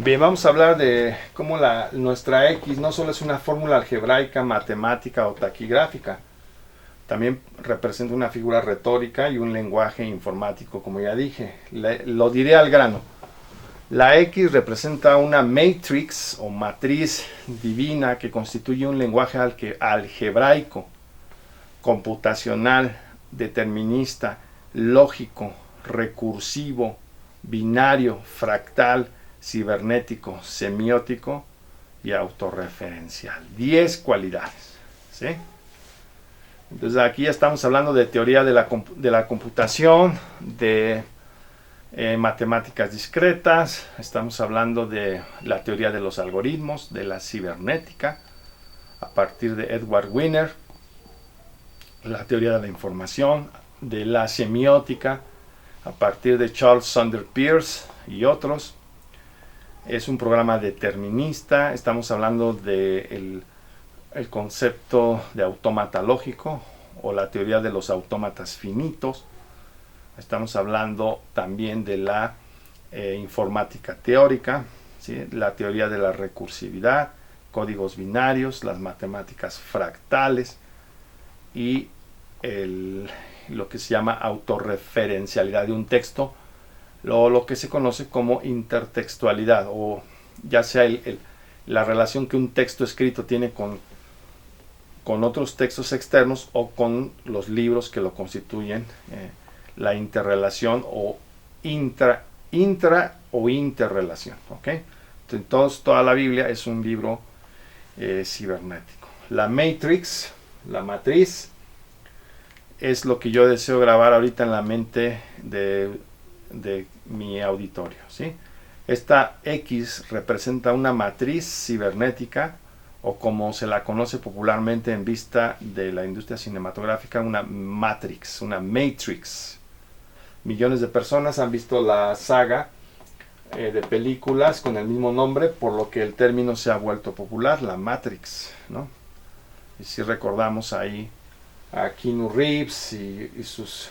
Bien, vamos a hablar de cómo nuestra X no solo es una fórmula algebraica, matemática o taquigráfica, también representa una figura retórica y un lenguaje informático, como ya dije. Lo diré al grano. La X representa una matrix o matriz divina que constituye un lenguaje algebraico, computacional, determinista, lógico, recursivo, binario, fractal, cibernético, semiótico y autorreferencial. 10 cualidades. ¿Sí? Entonces aquí estamos hablando de teoría de la computación, de matemáticas discretas, estamos hablando de la teoría de los algoritmos, de la cibernética, a partir de Edward Wiener, la teoría de la información, de la semiótica, a partir de Charles Sanders Peirce y otros. Es un programa determinista, estamos hablando del concepto de autómata lógico o la teoría de los autómatas finitos. Estamos hablando también de la informática teórica, ¿sí? La teoría de la recursividad, códigos binarios, las matemáticas fractales y lo que se llama autorreferencialidad de un texto, lo que se conoce como intertextualidad, o ya sea la relación que un texto escrito tiene con otros textos externos o con los libros que lo constituyen, la interrelación o intra o interrelación. ¿Okay? Entonces toda la Biblia es un libro cibernético. La matrix, la matriz, es lo que yo deseo grabar ahorita en la mente de mi auditorio, ¿sí? Esta X representa una matriz cibernética, o como se la conoce popularmente en vista de la industria cinematográfica, una matrix, una matrix. Millones de personas han visto la saga de películas con el mismo nombre, por lo que el término se ha vuelto popular, la Matrix, ¿no? Y si recordamos ahí a Keanu Reeves y sus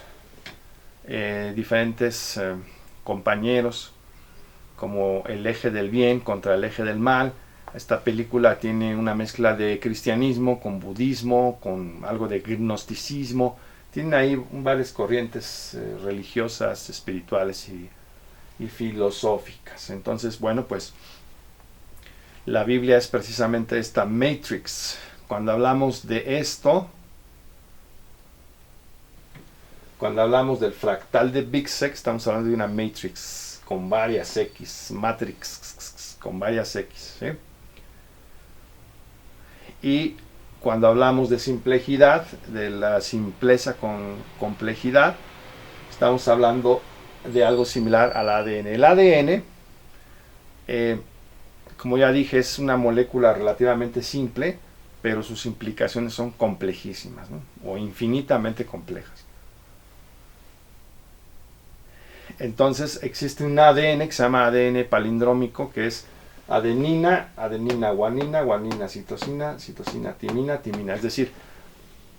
diferentes compañeros, como el eje del bien contra el eje del mal. Esta película tiene una mezcla de cristianismo con budismo, con algo de gnosticismo. Tienen ahí varias corrientes religiosas, espirituales y filosóficas. Entonces, bueno, pues la Biblia es precisamente esta matrix. Cuando hablamos de esto, cuando hablamos del fractal de Big X, estamos hablando de una matrix con varias X, matrix con varias X, ¿sí? Y cuando hablamos de simplejidad, de la simpleza con complejidad, estamos hablando de algo similar al ADN. El ADN, como ya dije, es una molécula relativamente simple, pero sus implicaciones son complejísimas, ¿no? O infinitamente complejas. Entonces existe un ADN que se llama ADN palindrómico, que es adenina, adenina, guanina, guanina, citosina, citosina, timina, timina. Es decir,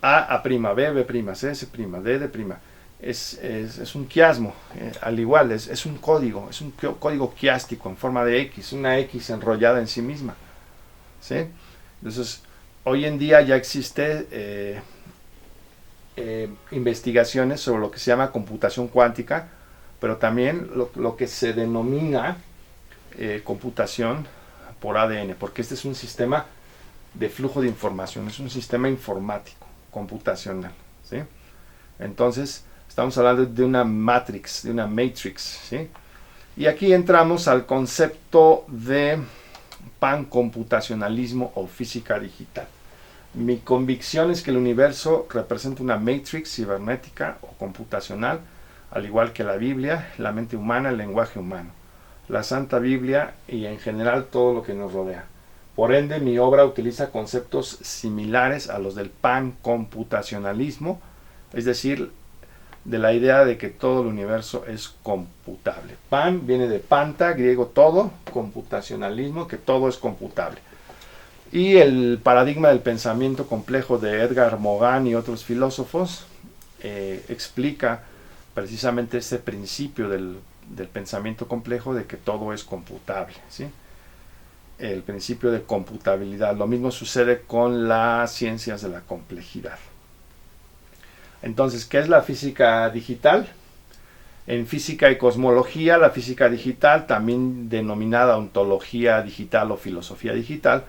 A, B, B', C, C', D, D'. Es un quiasmo, al igual, es un código quiástico en forma de X, una X enrollada en sí misma, ¿sí? Entonces, hoy en día ya existe investigaciones sobre lo que se llama computación cuántica, pero también lo que se denomina computación por ADN, porque este es un sistema de flujo de información, es un sistema informático, computacional, ¿sí? Entonces, estamos hablando de una matrix, ¿sí? Y aquí entramos al concepto de pancomputacionalismo o física digital. Mi convicción es que el universo representa una matrix cibernética o computacional, al igual que la Biblia, la mente humana, el lenguaje humano, la Santa Biblia y en general todo lo que nos rodea. Por ende, mi obra utiliza conceptos similares a los del pancomputacionalismo, es decir, de la idea de que todo el universo es computable. Pan viene de panta, griego todo, computacionalismo, que todo es computable. Y el paradigma del pensamiento complejo de Edgar Morin y otros filósofos explica precisamente ese principio del pensamiento complejo de que todo es computable, ¿sí? el principio de computabilidad. Lo mismo sucede con las ciencias de la complejidad. Entonces, ¿qué es la física digital? En física y cosmología, la física digital, también denominada ontología digital o filosofía digital,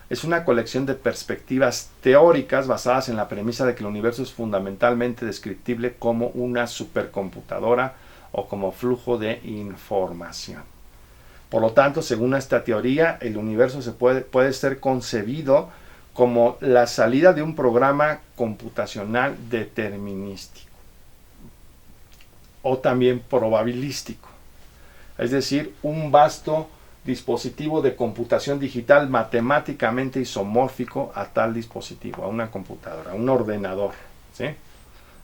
es una colección de perspectivas teóricas basadas en la premisa de que el universo es fundamentalmente descriptible como una supercomputadora o como flujo de información. Por lo tanto, según esta teoría, el universo puede ser concebido como la salida de un programa computacional determinístico o también probabilístico, es decir, un vasto dispositivo de computación digital matemáticamente isomórfico a tal dispositivo, a una computadora, a un ordenador, ¿sí?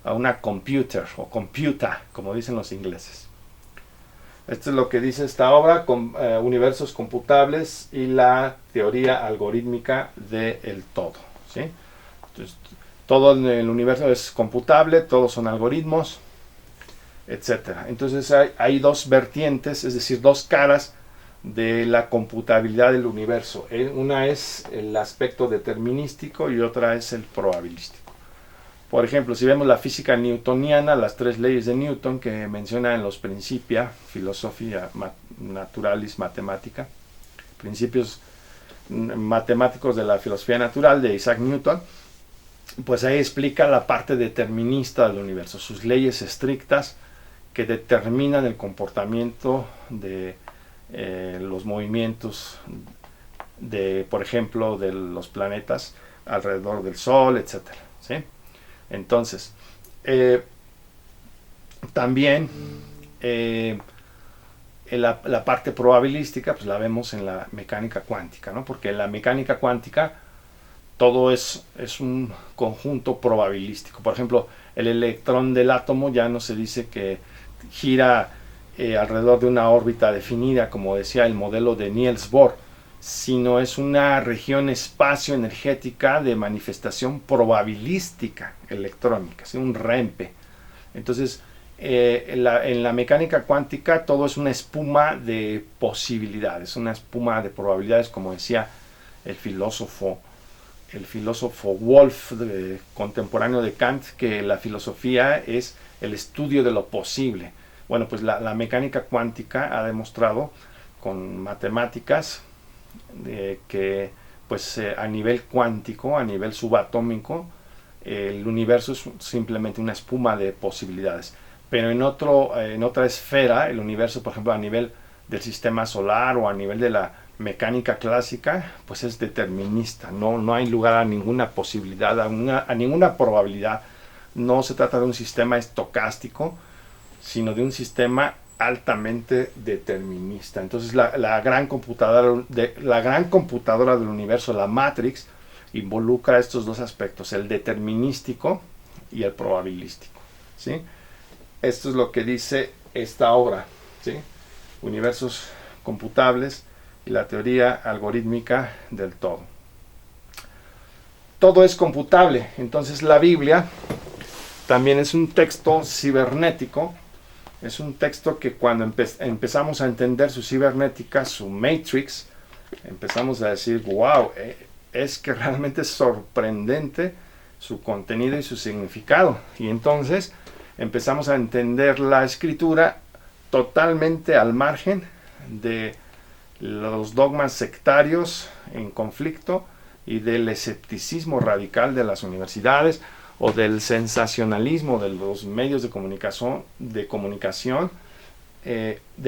A una computer o computa, como dicen los ingleses. Esto es lo que dice esta obra, con universos computables y la teoría algorítmica del todo, ¿sí? Entonces, todo en el universo es computable, todos son algoritmos, etcétera. Entonces hay dos vertientes, es decir, dos caras de la computabilidad del universo. Una es el aspecto determinístico y otra es el probabilístico. Por ejemplo, si vemos la física newtoniana, las tres leyes de Newton que menciona en los Principia, Philosophia Naturalis Mathematica, principios matemáticos de la filosofía natural de Isaac Newton, pues ahí explica la parte determinista del universo, sus leyes estrictas que determinan el comportamiento de los movimientos de, por ejemplo, de los planetas alrededor del Sol, etcétera, ¿sí? Entonces, también la parte probabilística, pues la vemos en la mecánica cuántica, ¿no? Porque en la mecánica cuántica todo es un conjunto probabilístico. Por ejemplo, el electrón del átomo ya no se dice que gira alrededor de una órbita definida, como decía el modelo de Niels Bohr, sino es una región espacio energética de manifestación probabilística electrónica, ¿sí? Un REMPE. Entonces, en la mecánica cuántica todo es una espuma de posibilidades, una espuma de probabilidades, como decía el filósofo Wolff, contemporáneo de Kant, que la filosofía es el estudio de lo posible. Bueno, pues la mecánica cuántica ha demostrado con matemáticas que pues a nivel cuántico, a nivel subatómico, el universo es simplemente una espuma de posibilidades. Pero en otra esfera, el universo, por ejemplo, a nivel del sistema solar o a nivel de la mecánica clásica, pues es determinista. No hay lugar a ninguna posibilidad, a ninguna probabilidad. No se trata de un sistema estocástico, sino de un sistema altamente determinista. Entonces la gran computadora del universo, la Matrix, involucra estos dos aspectos, el determinístico y el probabilístico, ¿sí? Esto es lo que dice esta obra, ¿sí? Universos computables y la teoría algorítmica del todo. Todo es computable, entonces la Biblia también es un texto cibernético. Es un texto que cuando empezamos a entender su cibernética, su matrix, empezamos a decir, wow, es que realmente es sorprendente su contenido y su significado. Y entonces empezamos a entender la escritura totalmente al margen de los dogmas sectarios en conflicto y del escepticismo radical de las universidades o del sensacionalismo de los medios de comunicación, de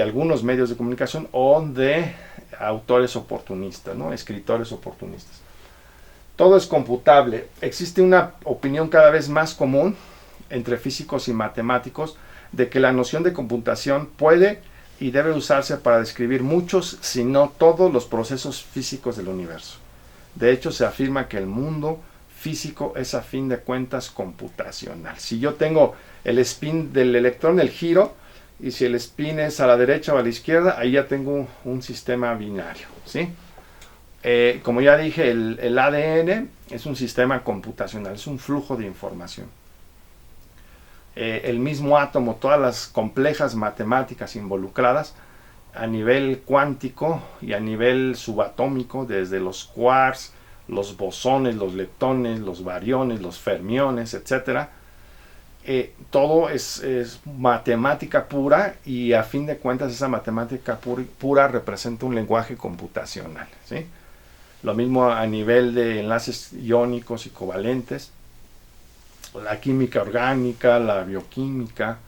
algunos medios de comunicación o de autores oportunistas, ¿no? Escritores oportunistas. Todo es computable. Existe una opinión cada vez más común entre físicos y matemáticos de que la noción de computación puede y debe usarse para describir muchos, si no todos, los procesos físicos del universo. De hecho, se afirma que el mundo físico es a fin de cuentas computacional. Si yo tengo el spin del electrón, el giro, y si el spin es a la derecha o a la izquierda, ahí ya tengo un sistema binario, ¿sí? Como ya dije, el ADN es un sistema computacional, es un flujo de información. El mismo átomo, todas las complejas matemáticas involucradas, a nivel cuántico y a nivel subatómico, desde los quarks, los bosones, los leptones, los bariones, los fermiones, etcétera. Todo es matemática pura, y a fin de cuentas esa matemática pura representa un lenguaje computacional, ¿sí? Lo mismo a nivel de enlaces iónicos y covalentes, la química orgánica, la bioquímica,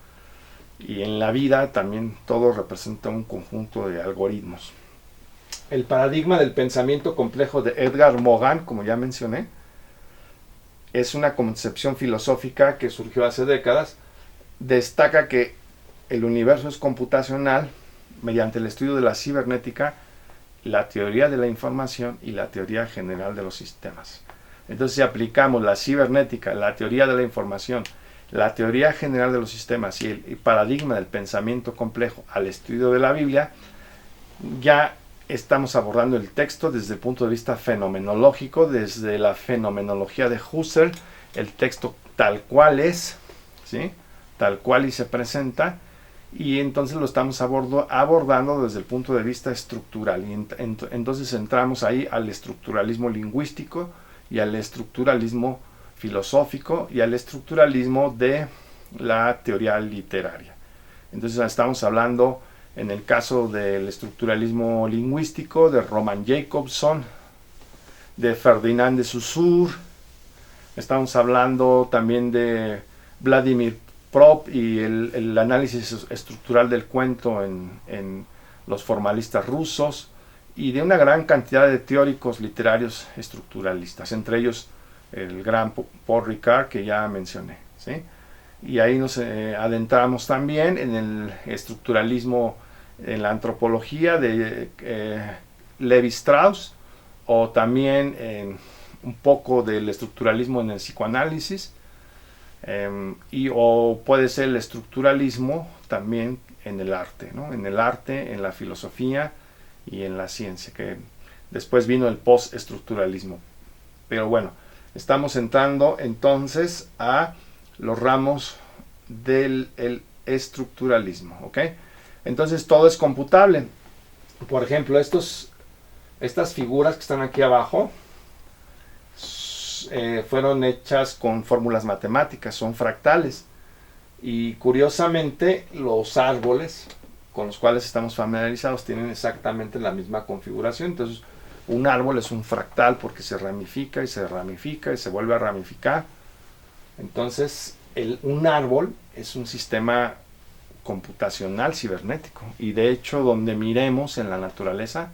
y en la vida también todo representa un conjunto de algoritmos. El paradigma del pensamiento complejo de Edgar Morin, como ya mencioné, es una concepción filosófica que surgió hace décadas. Destaca que el universo es computacional mediante el estudio de la cibernética, la teoría de la información y la teoría general de los sistemas. Entonces, si aplicamos la cibernética, la teoría de la información, la teoría general de los sistemas y el paradigma del pensamiento complejo al estudio de la Biblia, ya estamos abordando el texto desde el punto de vista fenomenológico, desde la fenomenología de Husserl, el texto tal cual es, ¿sí? Tal cual y se presenta, y entonces lo estamos abordando desde el punto de vista estructural. Y entonces entramos ahí al estructuralismo lingüístico y al estructuralismo filosófico y al estructuralismo de la teoría literaria. Entonces estamos hablando, en el caso del estructuralismo lingüístico, de Roman Jakobson, de Ferdinand de Saussure. Estamos hablando también de Vladimir Prop y el análisis estructural del cuento en los formalistas rusos, y de una gran cantidad de teóricos literarios estructuralistas, entre ellos el gran Paul Ricard, que ya mencioné, ¿sí? Y ahí nos adentramos también en el estructuralismo en la antropología de Levi Strauss, o también un poco del estructuralismo en el psicoanálisis, o puede ser el estructuralismo también en el arte, ¿no? En el arte, en la filosofía y en la ciencia, que después vino el postestructuralismo. Pero bueno, estamos entrando entonces a los ramos del estructuralismo, ¿ok? Entonces todo es computable. Por ejemplo, estas figuras que están aquí abajo fueron hechas con fórmulas matemáticas, son fractales. Y curiosamente los árboles con los cuales estamos familiarizados tienen exactamente la misma configuración. Entonces un árbol es un fractal porque se ramifica y se ramifica y se vuelve a ramificar. Entonces un árbol es un sistema computacional cibernético, y de hecho donde miremos en la naturaleza,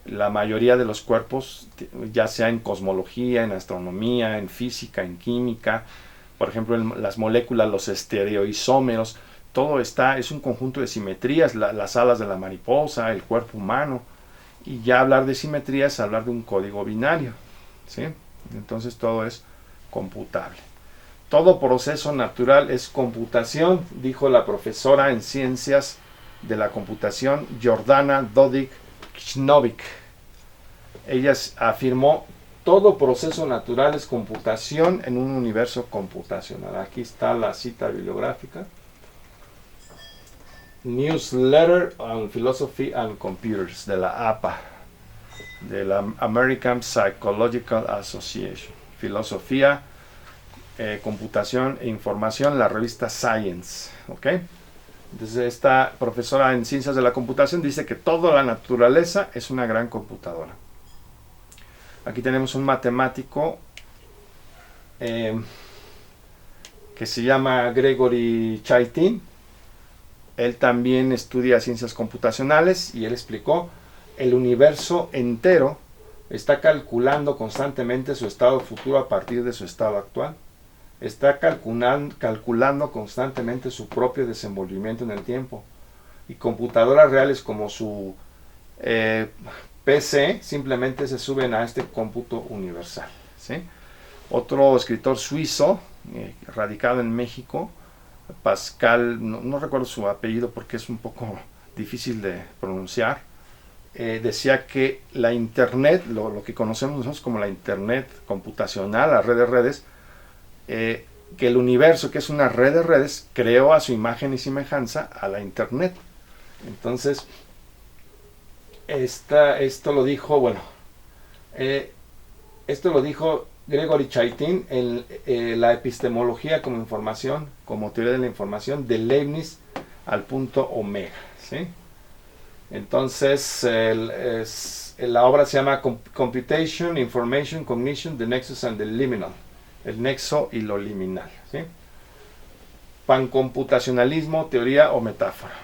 la mayoría de los cuerpos, ya sea en cosmología, en astronomía, en física, en química, por ejemplo en las moléculas, los estereoisómeros, todo es un conjunto de simetrías, las alas de la mariposa, el cuerpo humano, y ya hablar de simetría es hablar de un código binario, ¿sí? Entonces todo es computable. Todo proceso natural es computación, dijo la profesora en ciencias de la computación Jordana Dodig-Knovic. Ella afirmó: todo proceso natural es computación en un universo computacional. Aquí está la cita bibliográfica. Newsletter on Philosophy and Computers, de la APA, de la American Psychological Association. Filosofía, computación e información, la revista Science, ¿ok? Entonces esta profesora en ciencias de la computación dice que toda la naturaleza es una gran computadora. Aquí tenemos un matemático que se llama Gregory Chaitin. Él también estudia ciencias computacionales, y él explicó: el universo entero está calculando constantemente su estado futuro a partir de su estado actual. Está calculando constantemente su propio desenvolvimiento en el tiempo. Y computadoras reales como su PC simplemente se suben a este cómputo universal, ¿sí? Otro escritor suizo, radicado en México, Pascal, no recuerdo su apellido porque es un poco difícil de pronunciar, decía que la Internet, lo que conocemos nosotros como la Internet computacional, la red de redes, que el universo, que es una red de redes, creó a su imagen y semejanza a la Internet. Entonces, esto lo dijo, esto lo dijo Gregory Chaitin en la epistemología como información, como teoría de la información, de Leibniz al punto omega, ¿sí? Entonces, la obra se llama Computation, Information, Cognition, The Nexus and the Liminal. El nexo y lo liminal, ¿sí? Pancomputacionalismo, teoría o metáfora.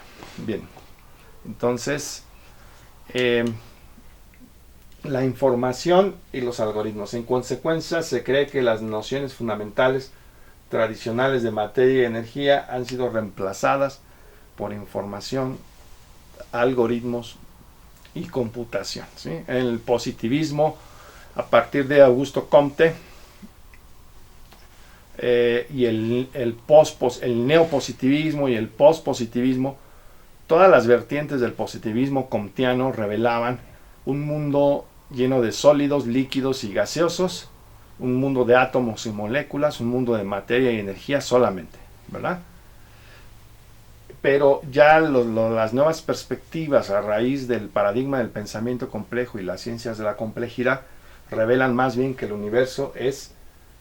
Bien. Entonces, la información y los algoritmos. En consecuencia, se cree que las nociones fundamentales tradicionales de materia y energía han sido reemplazadas por información, algoritmos y computación, ¿sí? El positivismo, a partir de Augusto Comte, y el neopositivismo y el pospositivismo, todas las vertientes del positivismo comtiano revelaban un mundo lleno de sólidos, líquidos y gaseosos, un mundo de átomos y moléculas, un mundo de materia y energía solamente, ¿verdad? Pero ya las nuevas perspectivas a raíz del paradigma del pensamiento complejo y las ciencias de la complejidad revelan más bien que el universo es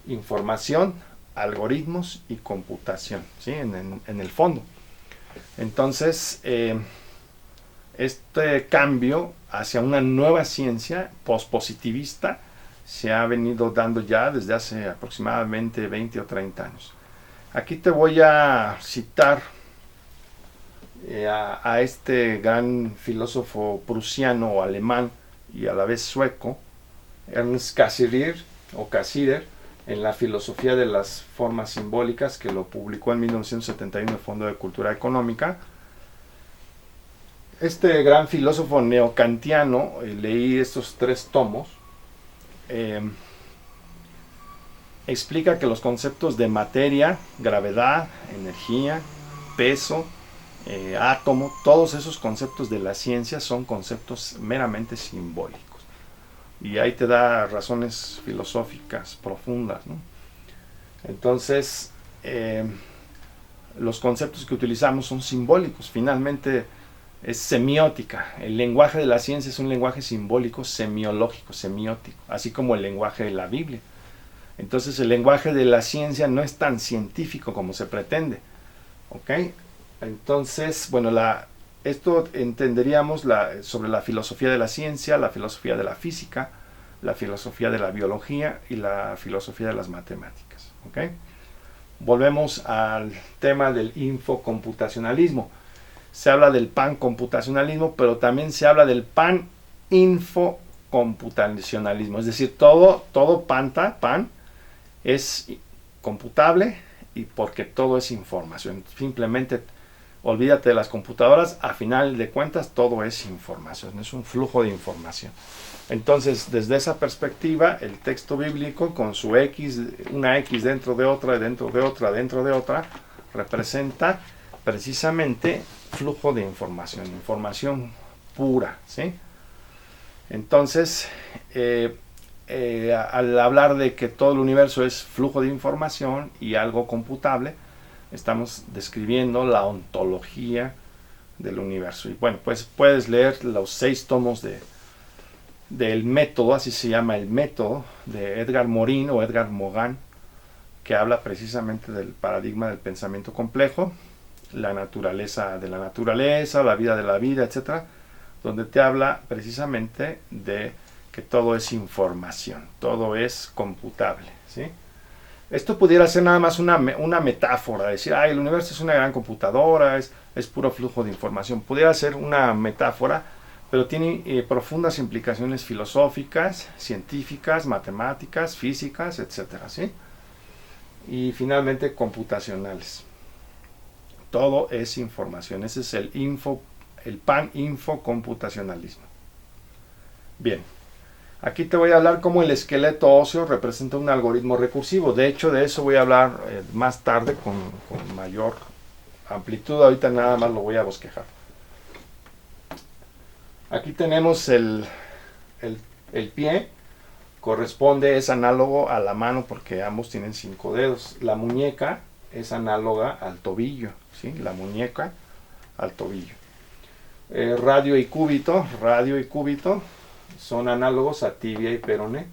información, algoritmos y computación, ¿sí? en el fondo. Entonces, este cambio hacia una nueva ciencia pospositivista se ha venido dando ya desde hace aproximadamente 20 o 30 años. Aquí te voy a citar a este gran filósofo prusiano o alemán y a la vez sueco, Ernst Cassirer, en la filosofía de las formas simbólicas, que lo publicó en 1971 el Fondo de Cultura Económica. Este gran filósofo neocantiano, leí estos 3 tomos, explica que los conceptos de materia, gravedad, energía, peso, átomo, todos esos conceptos de la ciencia son conceptos meramente simbólicos. Y ahí te da razones filosóficas profundas, ¿no? Entonces, los conceptos que utilizamos son simbólicos. Finalmente, es semiótica. El lenguaje de la ciencia es un lenguaje simbólico, semiológico, semiótico, así como el lenguaje de la Biblia. Entonces, el lenguaje de la ciencia no es tan científico como se pretende, ¿ok? Entonces, bueno, esto entenderíamos sobre la filosofía de la ciencia, la filosofía de la física, la filosofía de la biología y la filosofía de las matemáticas, ¿ok? Volvemos al tema del infocomputacionalismo. Se habla del pancomputacionalismo, pero también se habla del paninfocomputacionalismo. Es decir, todo pan es computable y porque todo es información. Simplemente olvídate de las computadoras, a final de cuentas todo es información, es un flujo de información. Entonces, desde esa perspectiva, el texto bíblico con su X, una X dentro de otra, dentro de otra, dentro de otra, representa precisamente flujo de información, información pura, ¿sí? Entonces, al hablar de que todo el universo es flujo de información y algo computable, estamos describiendo la ontología del universo. Y bueno, pues puedes leer los 6 tomos del método, así se llama el método, de Edgar Morin o Edgar Morin, que habla precisamente del paradigma del pensamiento complejo, la naturaleza de la naturaleza, la vida de la vida, etc., donde te habla precisamente de que todo es información, todo es computable, ¿sí? Esto pudiera ser nada más una metáfora, decir, el universo es una gran computadora, es puro flujo de información. Pudiera ser una metáfora, pero tiene profundas implicaciones filosóficas, científicas, matemáticas, físicas, etcétera, ¿sí? Y finalmente computacionales. Todo es información. Ese es el pan-infocomputacionalismo. Bien. Aquí te voy a hablar cómo el esqueleto óseo representa un algoritmo recursivo. De hecho, de eso voy a hablar más tarde con mayor amplitud. Ahorita nada más lo voy a bosquejar. Aquí tenemos el pie. Es análogo a la mano porque ambos tienen 5 dedos. La muñeca es análoga al tobillo, ¿sí? La muñeca al tobillo. Radio y cúbito son análogos a tibia y peroné.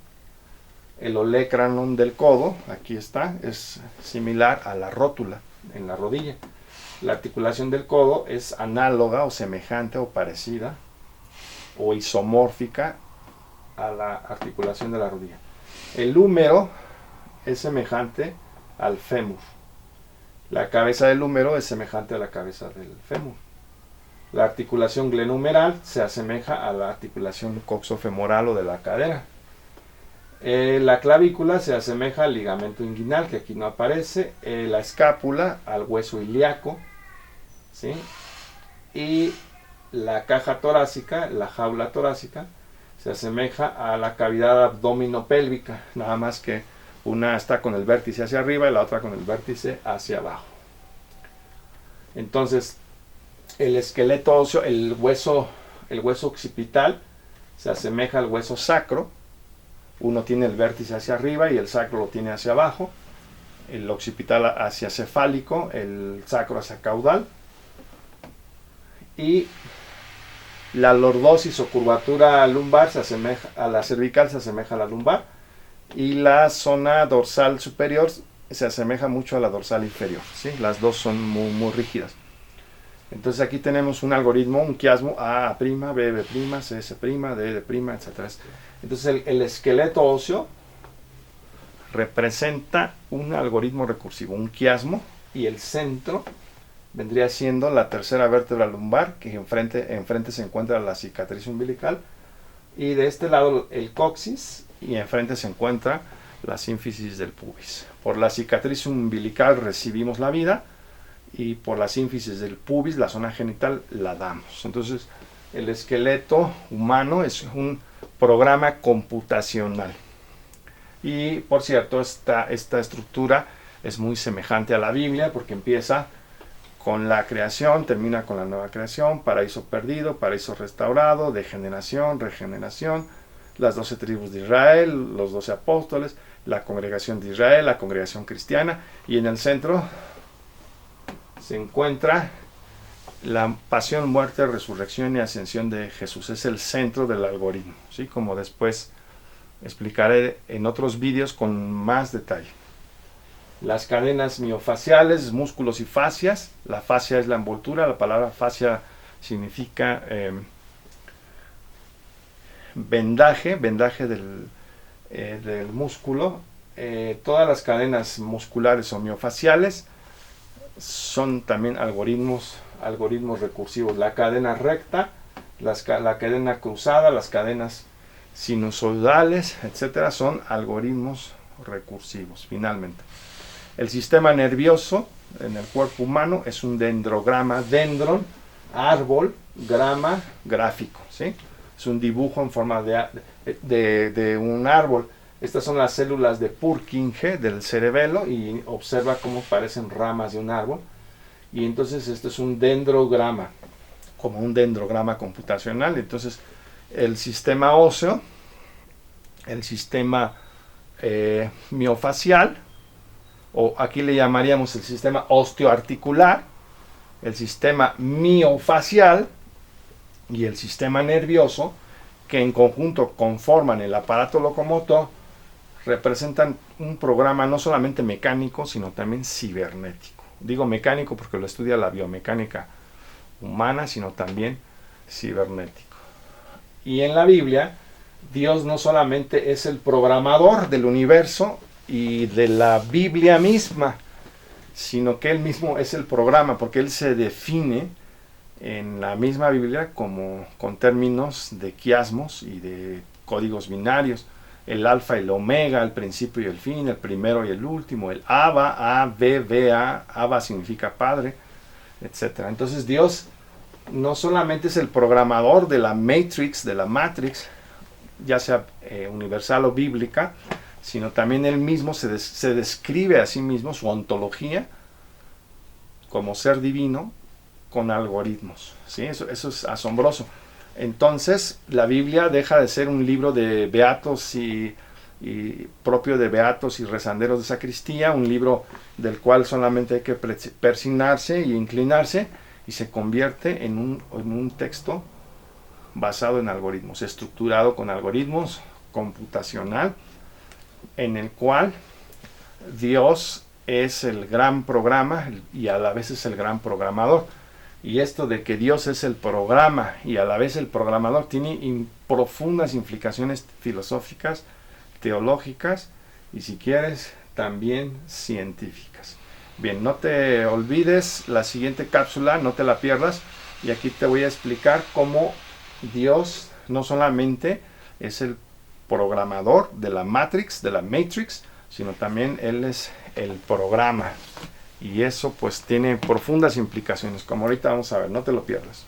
El olecranon del codo, aquí está, es similar a la rótula en la rodilla. La articulación del codo es análoga o semejante o parecida o isomórfica a la articulación de la rodilla. El húmero es semejante al fémur. La cabeza del húmero es semejante a la cabeza del fémur. La articulación glenohumeral se asemeja a la articulación coxofemoral o de la cadera. La clavícula se asemeja al ligamento inguinal, que aquí no aparece. La escápula al hueso ilíaco, ¿sí? Y la caja torácica, la jaula torácica, se asemeja a la cavidad abdominopélvica, nada más que una está con el vértice hacia arriba y la otra con el vértice hacia abajo. Entonces, el esqueleto óseo, el hueso occipital, se asemeja al hueso sacro. Uno tiene el vértice hacia arriba y el sacro lo tiene hacia abajo. El occipital hacia cefálico, el sacro hacia caudal. Y la lordosis o curvatura lumbar se asemeja a la cervical, se asemeja a la lumbar. Y la zona dorsal superior se asemeja mucho a la dorsal inferior, ¿sí? Las dos son muy rígidas. Entonces aquí tenemos un algoritmo, un quiasmo A', B', B', CS', D', etc. Entonces el esqueleto óseo representa un algoritmo recursivo, un quiasmo, y el centro vendría siendo la tercera vértebra lumbar, que enfrente se encuentra la cicatriz umbilical, y de este lado el coxis, y enfrente se encuentra la sínfisis del pubis. Por la cicatriz umbilical recibimos la vida, y por la sínfisis del pubis, la zona genital, la damos. Entonces, el esqueleto humano es un programa computacional. Y, por cierto, esta estructura es muy semejante a la Biblia, porque empieza con la creación, termina con la nueva creación, paraíso perdido, paraíso restaurado, degeneración, regeneración, las 12 tribus de Israel, los 12 apóstoles, la congregación de Israel, la congregación cristiana, y en el centro se encuentra la pasión, muerte, resurrección y ascensión de Jesús. Es el centro del algoritmo, ¿sí? Como después explicaré en otros vídeos con más detalle. Las cadenas miofaciales, músculos y fascias. La fascia es la envoltura. La palabra fascia significa vendaje del músculo. Todas las cadenas musculares o miofaciales son también algoritmos recursivos. La cadena recta, la cadena cruzada, las cadenas sinusoidales, etcétera, son algoritmos recursivos. Finalmente, el sistema nervioso en el cuerpo humano es un dendrograma. Dendron, árbol, grama, gráfico, ¿sí? Es un dibujo en forma de un árbol. Estas son las células de Purkinje del cerebelo, y observa cómo parecen ramas de un árbol. Y entonces esto es un dendrograma, como un dendrograma computacional. Entonces el sistema óseo, el sistema miofacial, o aquí le llamaríamos el sistema osteoarticular, el sistema miofacial y el sistema nervioso, que en conjunto conforman el aparato locomotor, representan un programa no solamente mecánico, sino también cibernético. Digo mecánico porque lo estudia la biomecánica humana, sino también cibernético. Y en la Biblia, Dios no solamente es el programador del universo y de la Biblia misma, sino que Él mismo es el programa, porque Él se define en la misma Biblia con términos de quiasmos y de códigos binarios. El alfa y el omega, el principio y el fin, el primero y el último, el Abba, A-B-B-A, Abba significa Padre, etc. Entonces Dios no solamente es el programador de la Matrix, ya sea universal o bíblica, sino también Él mismo se describe a sí mismo, su ontología, como ser divino, con algoritmos, ¿sí? Eso es asombroso. Entonces la Biblia deja de ser un libro de beatos y propio de beatos y rezanderos de sacristía, un libro del cual solamente hay que persignarse y inclinarse, y se convierte en un texto basado en algoritmos, estructurado con algoritmos, computacional, en el cual Dios es el gran programa y a la vez es el gran programador. Y esto de que Dios es el programa y a la vez el programador tiene profundas implicaciones filosóficas, teológicas y, si quieres, también científicas. Bien, no te olvides la siguiente cápsula, no te la pierdas, y aquí te voy a explicar cómo Dios no solamente es el programador de la Matrix, sino también Él es el programa. Y eso pues tiene profundas implicaciones, como ahorita vamos a ver, no te lo pierdas.